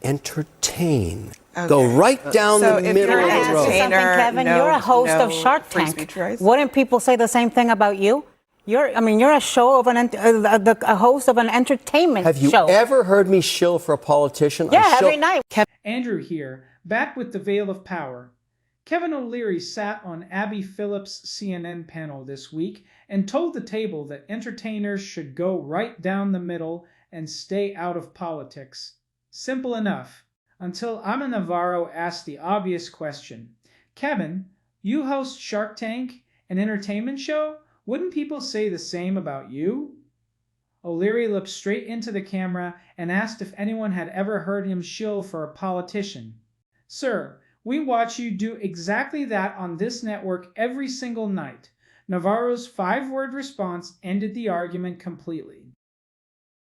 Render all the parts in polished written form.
entertain. Okay. Go right down the middle of the road. Kevin, you're a host of Shark Tank. Wouldn't people say the same thing about you? You're a show of a host of an entertainment show. Have you ever heard me shill for a politician? Yeah, every night. Andrew here, back with the Veil of Power. Kevin O'Leary sat on Abby Phillip's CNN panel this week and told the table that entertainers should go right down the middle and stay out of politics. Simple enough. Until Ana Navarro asked the obvious question. Kevin, you host Shark Tank, an entertainment show? Wouldn't people say the same about you? O'Leary looked straight into the camera and asked if anyone had ever heard him shill for a politician. Sir, we watch you do exactly that on this network every single night. Navarro's 5-word response ended the argument completely.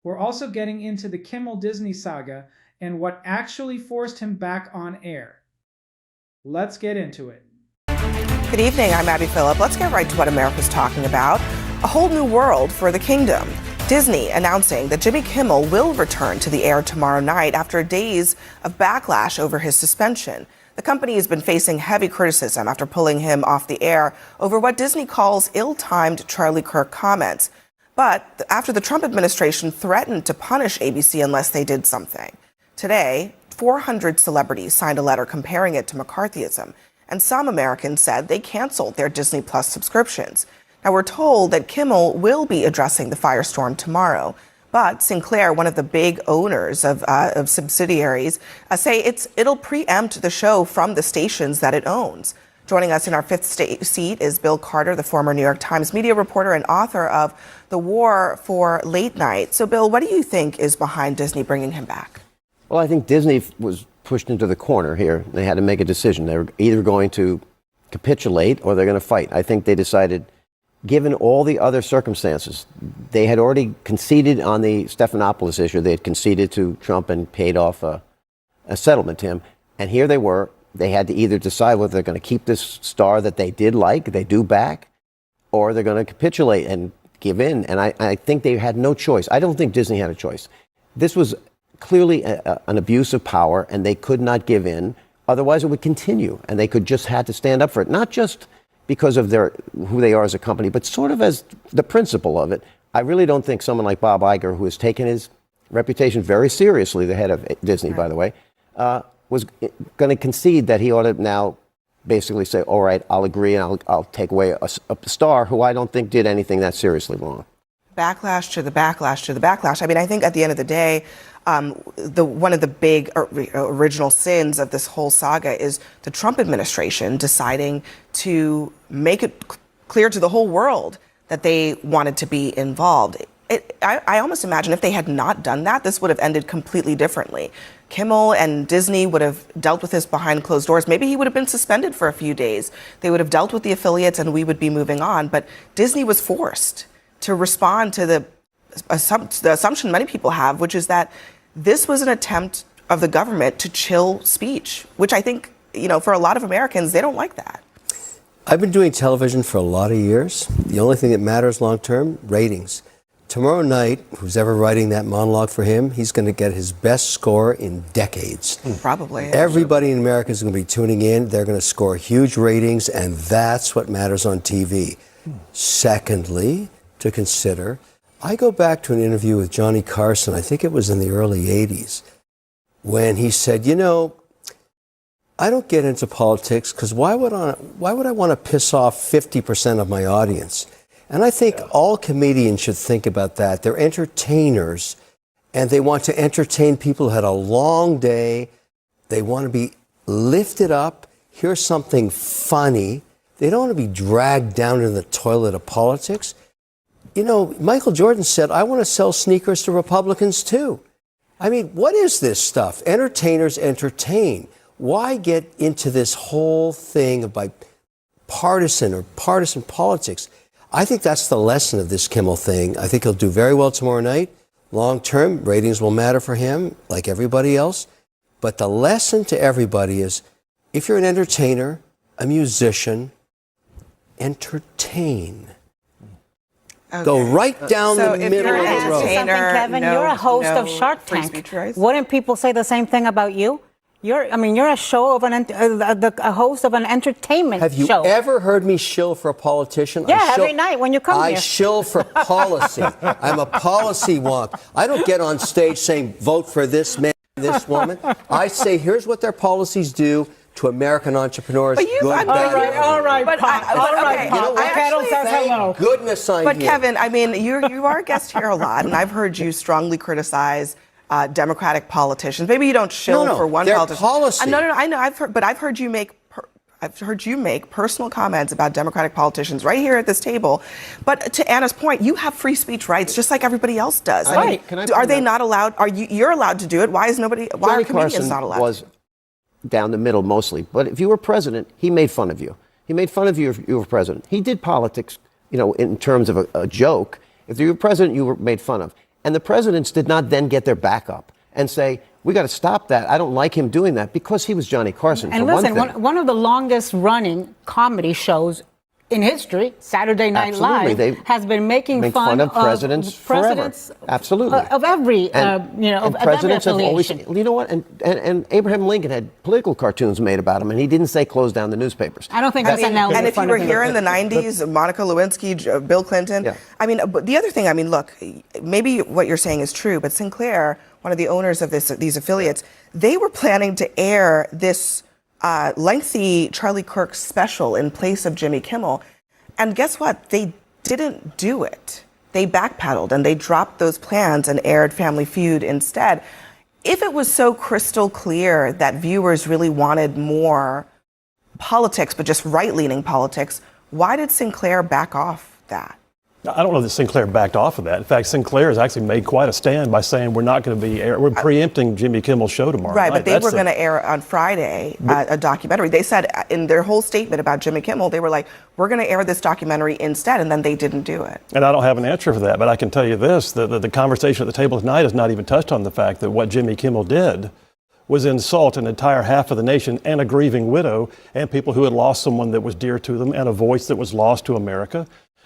We're also getting into the Kimmel Disney saga and what actually forced him back on air. Let's get into it. Good evening, I'm Abby Phillip. Let's get right to what America's talking about. A whole new world for the kingdom. Disney announcing that Jimmy Kimmel will return to the air tomorrow night after days of backlash over his suspension. The company has been facing heavy criticism after pulling him off the air over what Disney calls ill-timed Charlie Kirk comments. But after the Trump administration threatened to punish ABC unless they did something. Today, 400 celebrities signed a letter comparing it to McCarthyism, and some Americans said they canceled their Disney Plus subscriptions. Now, we're told that Kimmel will be addressing the firestorm tomorrow, but Sinclair, one of the big owners of subsidiaries, say it'll preempt the show from the stations that it owns. Joining us in our fifth seat is Bill Carter, the former New York Times media reporter and author of The War for Late Night. So, Bill, what do you think is behind Disney bringing him back? Well, I think Disney was pushed into the corner here. They had to make a decision. They were either going to capitulate or they're going to fight. I think they decided, given all the other circumstances, they had already conceded on the Stephanopoulos issue. They had conceded to Trump and paid off a settlement to him. And here they were. They had to either decide whether they're going to keep this star that they did like, they do back, or they're going to capitulate and give in. And I think they had no choice. I don't think Disney had a choice. This was clearly an abuse of power, and they could not give in. Otherwise, it would continue, and they could just had to stand up for it, not just because of who they are as a company, but sort of as the principle of it. I really don't think someone like Bob Iger, who has taken his reputation very seriously, the head of Disney, by the way, was going to concede that he ought to now basically say, all right, I'll agree, and I'll take away a star who I don't think did anything that seriously wrong. Backlash to the backlash to the backlash. I mean, I think at the end of the day, one of the big original sins of this whole saga is the Trump administration deciding to make it clear to the whole world that they wanted to be involved. I almost imagine if they had not done that, this would have ended completely differently. Kimmel and Disney would have dealt with this behind closed doors. Maybe he would have been suspended for a few days. They would have dealt with the affiliates and we would be moving on. But Disney was forced to respond to the assumption many people have, which is that this was an attempt of the government to chill speech, which I think, for a lot of Americans, they don't like that. I've been doing television for a lot of years. The only thing that matters long-term, ratings. Tomorrow night, who's ever writing that monologue for him, he's going to get his best score in decades. Probably. Everybody in America is going to be tuning in. They're going to score huge ratings, and that's what matters on TV. Secondly, to consider, I go back to an interview with Johnny Carson, I think it was in the early 80s, when he said, I don't get into politics because why would I want to piss off 50% of my audience? And I think all comedians should think about that. They're entertainers, and they want to entertain people who had a long day. They want to be lifted up, hear something funny. They don't want to be dragged down in the toilet of politics. Michael Jordan said, I want to sell sneakers to Republicans too. I mean, what is this stuff? Entertainers entertain. Why get into this whole thing of partisan politics? I think that's the lesson of this Kimmel thing. I think he'll do very well tomorrow night. Long term, ratings will matter for him, like everybody else. But the lesson to everybody is, if you're an entertainer, a musician, entertain. Go right down So the if middle you're of an the road. Something, entertainer, Kevin, no- you're a host no of Shark free Tank. speech rights? Wouldn't people say the same thing about you? You're a show of a host of an entertainment Have you show. ever heard me shill for a politician? Yeah, I shill, every night when you come I here. shill for policy. I'm a policy wonk. I don't get on stage saying, vote for this man, this woman. I say, here's what their policies do to American entrepreneurs. But you- good, I- bad, all and right, ugly. right, But Pop. I- but okay, You know I what? actually- Thank goodness I'm But here. Kevin, I mean, you are a guest here a lot, and I've heard you strongly criticize Democratic politicians. Maybe you don't shill No, for one their politician. policy. No, I know. I've heard you make. I've heard you make personal comments about Democratic politicians right here at this table. But to Anna's point, you have free speech rights just like everybody else does. I mean, Can I are point they out- not allowed? Are you? You're allowed to do it. Why is nobody? Why Johnny are comedians Carson not allowed? was down the middle mostly, but if you were president, he made fun of you. He made fun of you if you were president. He did politics, in terms of a joke. If you were president, you were made fun of. And the presidents did not then get their back up and say, we got to stop that. I don't like him doing that, because he was Johnny Carson. And for listen, one thing. one of the longest running comedy shows in history, Saturday Night Absolutely. Live, They has been making make fun of presidents forever. Absolutely. of every, And of every presidents have always, affiliation. you know what? And Abraham Lincoln had political cartoons made about him, and he didn't say close down the newspapers. I don't think And SNL made if you fun were of him. here in the 90s, Monica Lewinsky, Bill Clinton. Yeah. I mean, but the other thing, I mean, look, maybe what you're saying is true, but Sinclair, one of the owners of these affiliates, they were planning to air this lengthy Charlie Kirk special in place of Jimmy Kimmel. And guess what? They didn't do it. They backpedaled and they dropped those plans and aired Family Feud instead. If it was so crystal clear that viewers really wanted more politics, but just right-leaning politics, why did Sinclair back off that? I don't know that Sinclair backed off of that. In fact, Sinclair has actually made quite a stand by saying we're not going to be we're preempting Jimmy Kimmel's show tomorrow Right, night. but they were going to air on Friday a documentary. They said in their whole statement about Jimmy Kimmel, they were like, we're going to air this documentary instead, and then they didn't do it. And I don't have an answer for that, but I can tell you this, the conversation at the table tonight has not even touched on the fact that what Jimmy Kimmel did was insult an entire half of the nation and a grieving widow and people who had lost someone that was dear to them and a voice that was lost to America.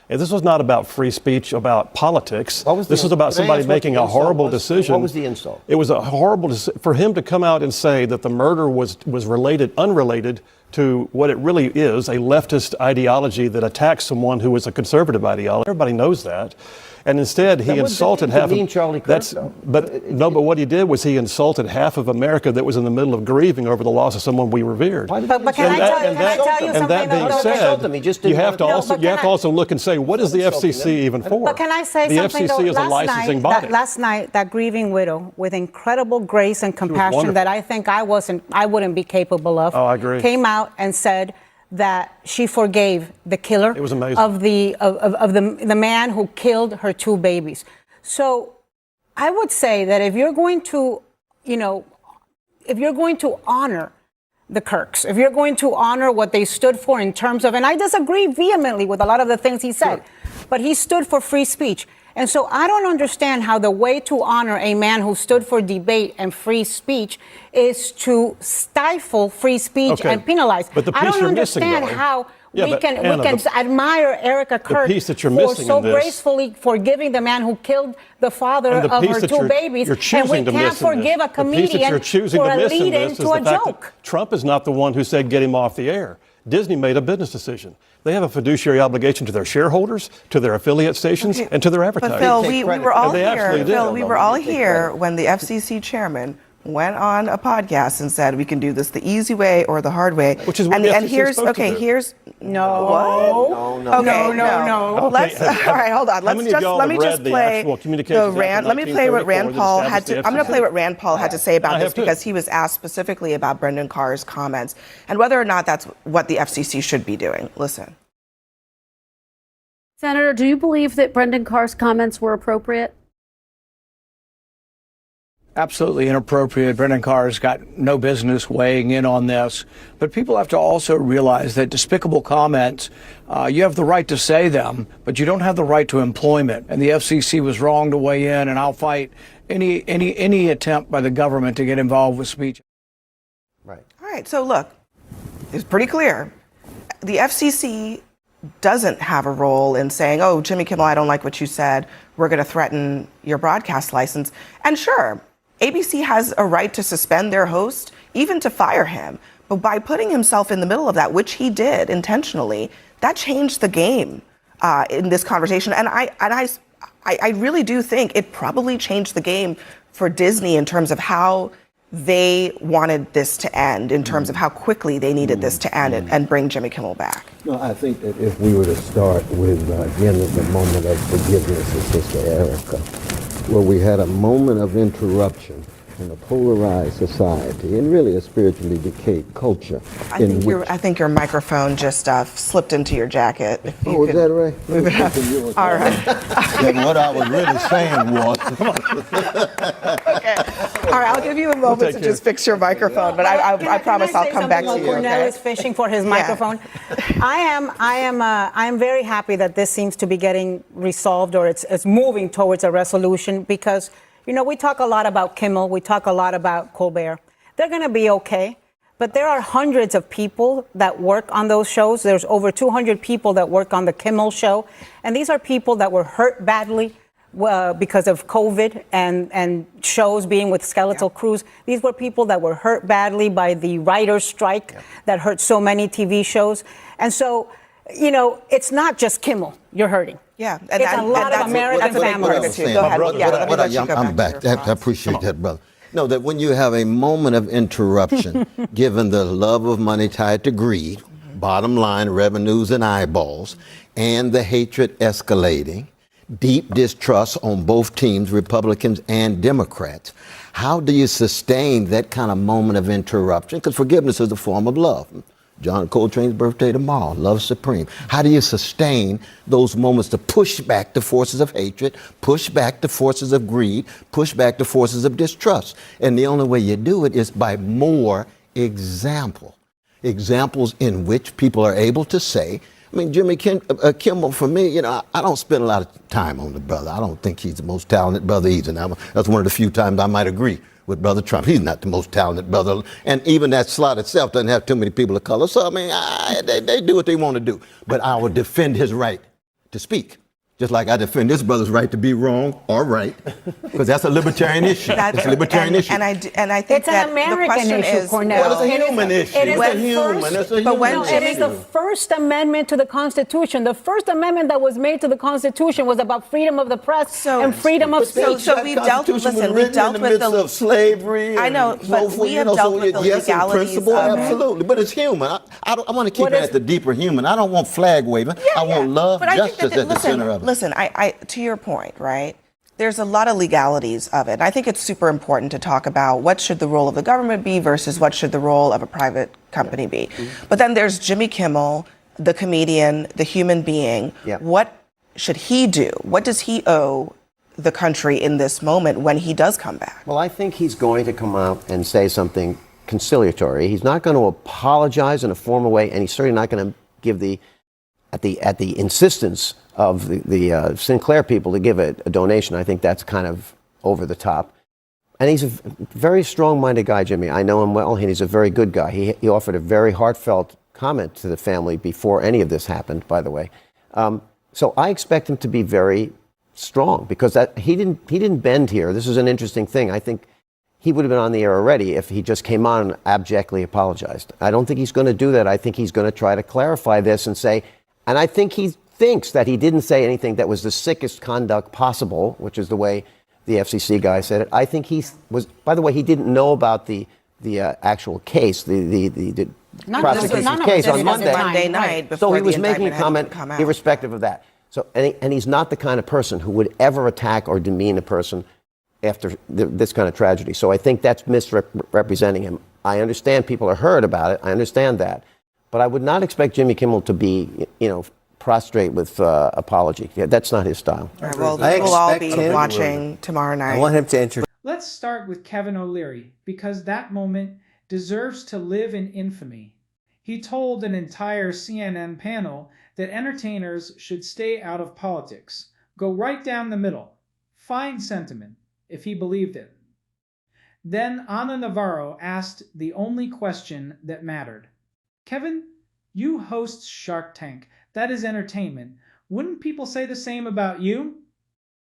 And this was not about free speech, about politics. This was about somebody making a horrible decision. What was the insult? It was a horrible for him to come out and say that the murder was unrelated to what it really is, a leftist ideology that attacks someone who is a conservative ideology. Everybody knows that. And instead, he insulted half of Charlie Kirk, that's though. but what he did was he insulted half of America that was in the middle of grieving over the loss of someone we revered. But can I tell you And something? that being though? said, He just you didn't have to want also but you can have to also look and say, what is the FCC even for? But can I say the something? FCC is a licensing body. Last night, that grieving widow, with incredible grace and compassion wonderful. that I think I wouldn't be capable of, Oh, I agree. came out and said that she forgave the killer It was amazing. of the man who killed her two babies. So I would say that if you're going to, if you're going to honor the Kirks, if you're going to honor what they stood for in terms of, and I disagree vehemently with a lot of the things he said, but he stood for free speech. And so I don't understand how the way to honor a man who stood for debate and free speech is to stifle free speech and penalize. But the I piece don't you're missing, understand though, how Yeah, we but can Anna, admire Erica Kirk piece that you're for missing so in this- gracefully forgiving the man who killed the father And the of piece her that two babies, you're and choosing we to can't miss in this- forgive a the piece that comedian you're choosing for to a miss in lead-in this to is a the fact joke. that Trump is not the one who said get him off the air. Disney made a business decision. They have a fiduciary obligation to their shareholders, to their affiliate stations, and to their advertisers. But Phil, we were all And they here. absolutely did. Phil, we were all here when the FCC chairman went on a podcast and said we can do this the easy way or the hard way. Which is what and, the and FCC is here's supposed to do. here's No. what? No. Okay, No. Let's Okay. all right, hold on. How Let's many of just y'all let me have just read the play actual communications the Rand. after Let me play what 1934 Rand Paul that had to. established I'm going to the play what Rand Paul had to say I about have this too. because he was asked specifically about Brendan Carr's comments and whether or not that's what the FCC should be doing. Listen. Senator, do you believe that Brendan Carr's comments were appropriate? Absolutely inappropriate. Brendan Carr's got no business weighing in on this. But people have to also realize that despicable comments, you have the right to say them, but you don't have the right to employment. And the FCC was wrong to weigh in, and I'll fight any attempt by the government to get involved with speech. Right. All right, so look, it's pretty clear. The FCC doesn't have a role in saying, oh, Jimmy Kimmel, I don't like what you said. We're going to threaten your broadcast license. And sure, ABC has a right to suspend their host, even to fire him. But by putting himself in the middle of that, which he did intentionally, that changed the game in this conversation. And I really do think it probably changed the game for Disney in terms of how they wanted this to end, in terms of how quickly they needed this to end and bring Jimmy Kimmel back. No, I think that if we were to start with, again, the moment of forgiveness of Sister Erica, where we had a moment of interruption in a polarized society and really a spiritually decayed culture. I think your microphone just slipped into your jacket. If you Is that right? Move it up. All right. And what I was really saying was, Okay. All right, I'll give you a moment to just fix your microphone, but I promise I'll come back to you. Cornell is fishing for his microphone. I am very happy that this seems to be getting resolved, or it's moving towards a resolution, because we talk a lot about Kimmel, we talk a lot about Colbert. They're going to be okay, but there are hundreds of people that work on those shows. There's over 200 people that work on the Kimmel show, and these are people that were hurt badly because of COVID and shows being with skeletal crews. These were people that were hurt badly by the writer's strike that hurt so many TV shows. And so, it's not just Kimmel you're hurting. Yeah, and it's a lot of American families. Go ahead. I'm back. I appreciate that, brother. No, that when you have a moment of interruption, given the love of money tied to greed, bottom line, revenues and eyeballs, and the hatred escalating, deep distrust on both teams, Republicans and Democrats, how do you sustain that kind of moment of interruption? Because forgiveness is a form of love. John Coltrane's birthday tomorrow, love supreme. How do you sustain those moments to push back the forces of hatred, push back the forces of greed, push back the forces of distrust? And the only way you do it is by more examples in which people are able to say, I mean, Jimmy Kimmel, for me, I don't spend a lot of time on the brother. I don't think he's the most talented brother either. Now, that's one of the few times I might agree with Brother Trump. He's not the most talented brother. And even that slot itself doesn't have too many people of color. So, I mean, they do what they want to do. But I will defend his right to speak. Just like I defend this brother's right to be wrong or right, because that's a libertarian issue. It's a libertarian issue. And I think it's an American issue, Cornell. Well, it's a human issue. It is the First Amendment to the Constitution. The First Amendment that was made to the Constitution was about freedom of the press and freedom of speech. So we've dealt with the slavery. I know, but we have dealt with the legalities of it. Absolutely, but it's human. I want to keep it at the deeper human. I don't want flag waving. I want love, justice at the center of it. Listen, to your point, right? There's a lot of legalities of it. I think it's super important to talk about what should the role of the government be versus what should the role of a private company be. But then there's Jimmy Kimmel, the comedian, the human being. What should he do? What does he owe the country in this moment when he does come back? Well, I think he's going to come out and say something conciliatory. He's not going to apologize in a formal way, and he's certainly not going to give at the insistence of the Sinclair people to give a donation. I think that's kind of over the top. And he's a very strong-minded guy, Jimmy. I know him well, and he's a very good guy. He offered a very heartfelt comment to the family before any of this happened, by the way. So I expect him to be very strong, because he didn't bend here. This is an interesting thing. I think he would have been on the air already if he just came on and abjectly apologized. I don't think he's going to do that. I think he's going to try to clarify this and say, and I think he thinks that he didn't say anything that was the sickest conduct possible, which is the way the FCC guy said it. I think he was, by the way, he didn't know about the actual case, the prosecution's case on Monday night. So he was making a comment irrespective of that. So, and he's not the kind of person who would ever attack or demean a person after this kind of tragedy. So I think that's misrepresenting him. I understand people are hurt about it. I understand that. But I would not expect Jimmy Kimmel to be, prostrate with apology. Yeah, that's not his style. All right, well, we'll all be watching tomorrow night. I want him to enter. Let's start with Kevin O'Leary, because that moment deserves to live in infamy. He told an entire CNN panel that entertainers should stay out of politics, go right down the middle, fine sentiment, if he believed it. Then Ana Navarro asked the only question that mattered. Kevin, you host Shark Tank, That is entertainment. Wouldn't people say the same about you?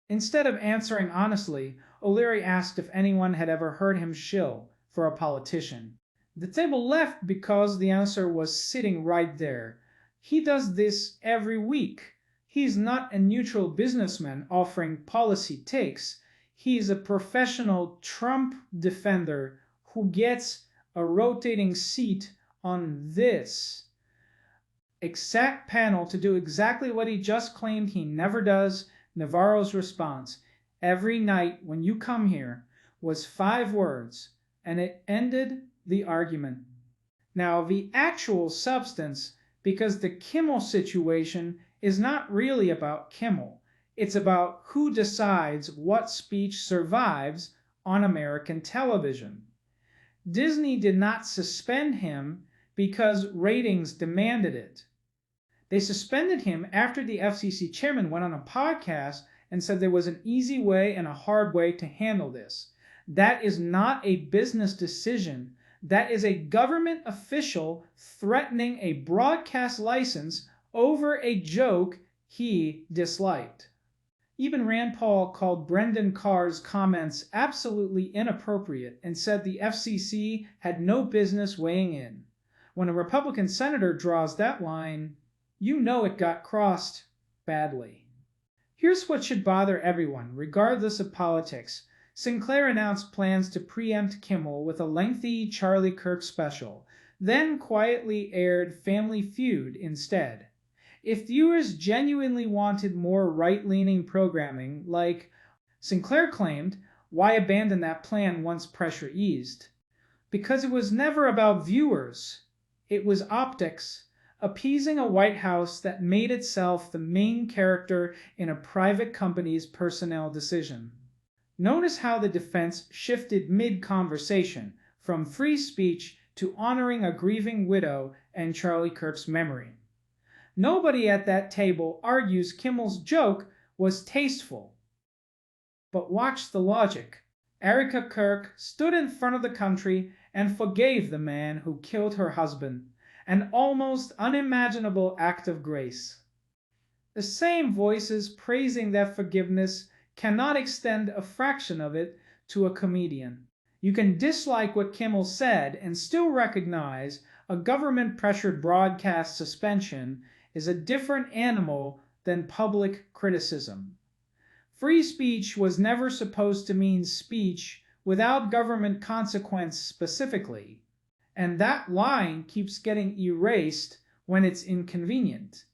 Instead of answering honestly, O'Leary asked if anyone had ever heard him shill for a politician. The table left because the answer was sitting right there. He does this every week. He's not a neutral businessman offering policy takes. He's a professional Trump defender who gets a rotating seat on this exact panel to do exactly what he just claimed he never does. Navarro's response, "Every night when you come here," was 5 words, and it ended the argument. Now, the actual substance, because the Kimmel situation is not really about Kimmel. It's about who decides what speech survives on American television. Disney did not suspend him because ratings demanded it. They suspended him after the FCC chairman went on a podcast and said there was an easy way and a hard way to handle this. That is not a business decision. That is a government official threatening a broadcast license over a joke he disliked. Even Rand Paul called Brendan Carr's comments absolutely inappropriate and said the FCC had no business weighing in. When a Republican senator draws that line, you know it got crossed badly. Here's what should bother everyone, regardless of politics. Sinclair announced plans to preempt Kimmel with a lengthy Charlie Kirk special, then quietly aired Family Feud instead. If viewers genuinely wanted more right-leaning programming, like Sinclair claimed, why abandon that plan once pressure eased? Because it was never about viewers. It was optics, appeasing a White House that made itself the main character in a private company's personnel decision. Notice how the defense shifted mid-conversation from free speech to honoring a grieving widow and Charlie Kirk's memory. Nobody at that table argues Kimmel's joke was tasteful. But watch the logic. Erica Kirk stood in front of the country and forgave the man who killed her husband, an almost unimaginable act of grace. The same voices praising that forgiveness cannot extend a fraction of it to a comedian. You can dislike what Kimmel said and still recognize a government-pressured broadcast suspension is a different animal than public criticism. Free speech was never supposed to mean speech without government consequence specifically, and that line keeps getting erased when it's inconvenient.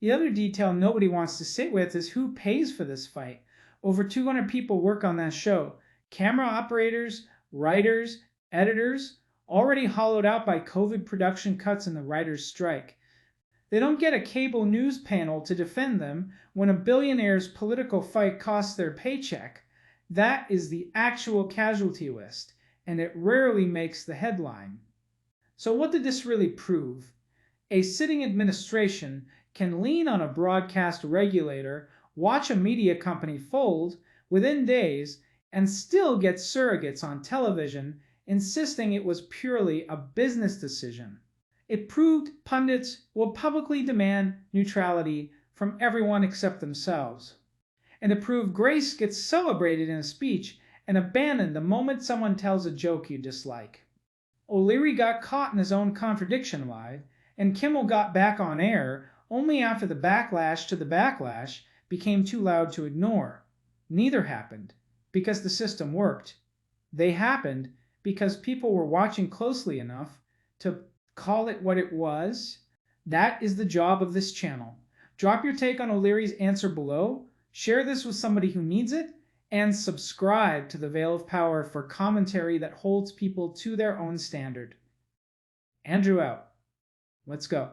The other detail nobody wants to sit with is who pays for this fight. Over 200 people work on that show. Camera operators, writers, editors, already hollowed out by COVID production cuts and the writers' strike. They don't get a cable news panel to defend them when a billionaire's political fight costs their paycheck. That is the actual casualty list, and it rarely makes the headline. So what did this really prove? A sitting administration can lean on a broadcast regulator, watch a media company fold within days, and still get surrogates on television insisting it was purely a business decision. It proved pundits will publicly demand neutrality from everyone except themselves. And it proved grace gets celebrated in a speech and abandoned the moment someone tells a joke you dislike. O'Leary got caught in his own contradiction live, and Kimmel got back on air only after the backlash to the backlash became too loud to ignore. Neither happened because the system worked. They happened because people were watching closely enough to call it what it was. That is the job of this channel. Drop your take on O'Leary's answer below, share this with somebody who needs it, and subscribe to the Veil of Power for commentary that holds people to their own standard. Andrew out. Let's go.